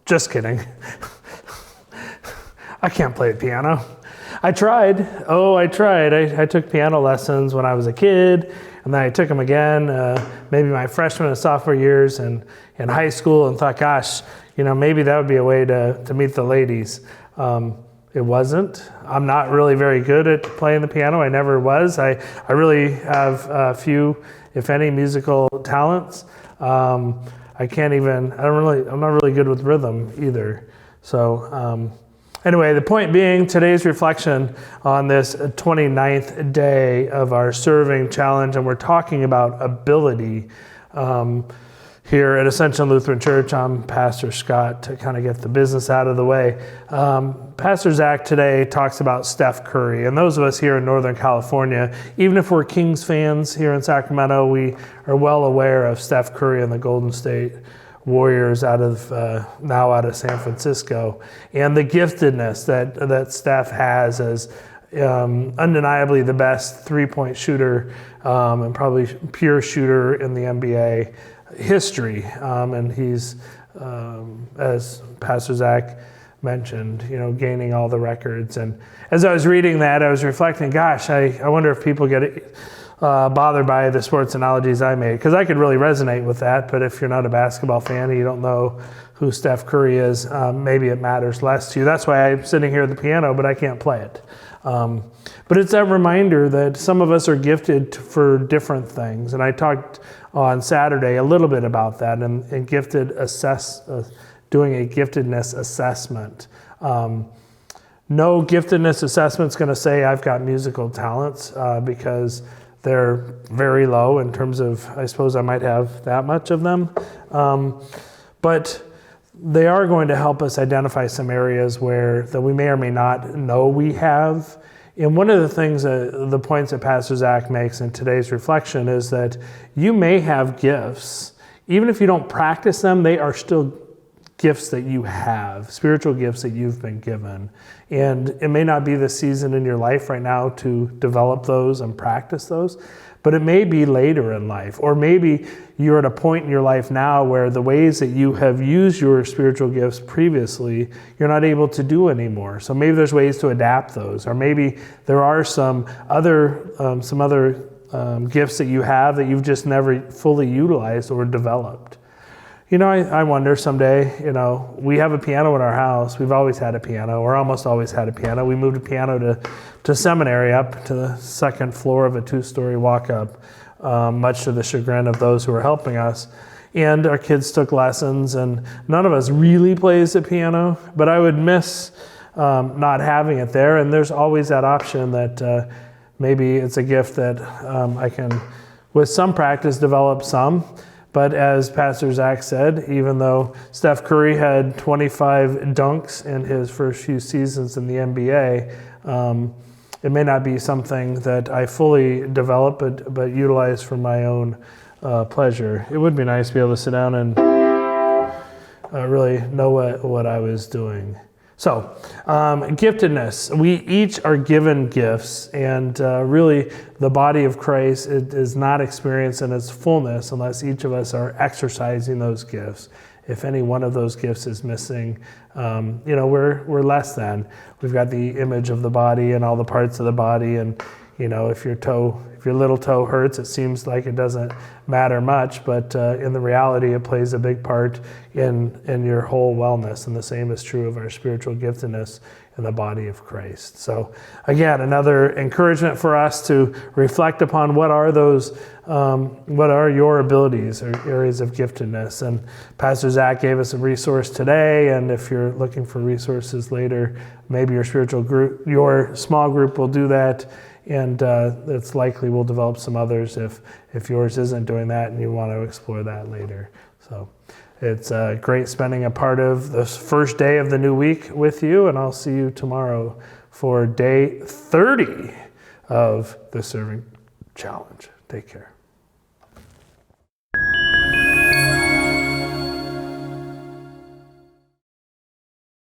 Just kidding. I can't play the piano. I tried. I took piano lessons when I was a kid, and then I took them again, maybe my freshman and sophomore years in high school, and thought, gosh, maybe that would be a way to meet the ladies. It wasn't. I'm not really very good at playing the piano. I never was. I really have few, if any, musical talents. I'm not really good with rhythm either. So anyway, the point being, today's reflection on this 29th day of our serving challenge, and we're talking about ability. Here at Ascension Lutheran Church, I'm Pastor Scott, to kind of get the business out of the way. Pastor Zach today talks about Steph Curry, and those of us here in Northern California, even if we're Kings fans here in Sacramento, we are well aware of Steph Curry and the Golden State Warriors now out of San Francisco, and the giftedness that Steph has as undeniably the best three-point shooter and probably pure shooter in the NBA history, and he's, as Pastor Zach mentioned, gaining all the records. And as I was reading that, I was reflecting, gosh, I wonder if people get bothered by the sports analogies I made, because I could really resonate with that. But if you're not a basketball fan and you don't know who Steph Curry is, maybe it matters less to you. That's why I'm sitting here at the piano, but I can't play it. But it's that reminder that some of us are gifted for different things. And I talked on Saturday a little bit about that and doing a giftedness assessment. No giftedness assessment is going to say I've got musical talents because they're very low in terms of, I suppose I might have that much of them. But they are going to help us identify some areas that we may or may not know we have. And one of the things, the points that Pastor Zach makes in today's reflection is that you may have gifts. Even if you don't practice them, they are still gifts that you have, spiritual gifts that you've been given. And it may not be the season in your life right now to develop those and practice those, but it may be later in life. Or maybe you're at a point in your life now where the ways that you have used your spiritual gifts previously, you're not able to do anymore. So maybe there's ways to adapt those. Or maybe there are some other gifts that you have that you've just never fully utilized or developed. I wonder someday, we have a piano in our house. We've always had a piano, or almost always had a piano. We moved a piano to seminary up to the second floor of a 2-story walk-up, much to the chagrin of those who were helping us. And our kids took lessons, and none of us really plays the piano, but I would miss not having it there. And there's always that option that maybe it's a gift that I can, with some practice, develop some. But as Pastor Zach said, even though Steph Curry had 25 dunks in his first few seasons in the NBA, it may not be something that I fully develop, but utilize for my own pleasure. It would be nice to be able to sit down and really know what I was doing. So, giftedness. We each are given gifts, and really the body of Christ is not experienced in its fullness unless each of us are exercising those gifts. If any one of those gifts is missing, we're less than. We've got the image of the body and all the parts of the body, and if your little toe hurts, it seems like it doesn't matter much, but in the reality, it plays a big part in your whole wellness. And the same is true of our spiritual giftedness in the body of Christ. So again, another encouragement for us to reflect upon what are your abilities or areas of giftedness. And Pastor Zach gave us a resource today, and if you're looking for resources later, maybe your small group will do that. And it's likely we'll develop some others if yours isn't doing that and you want to explore that later. So it's great spending a part of this first day of the new week with you, and I'll see you tomorrow for day 30 of the Serving Challenge. Take care.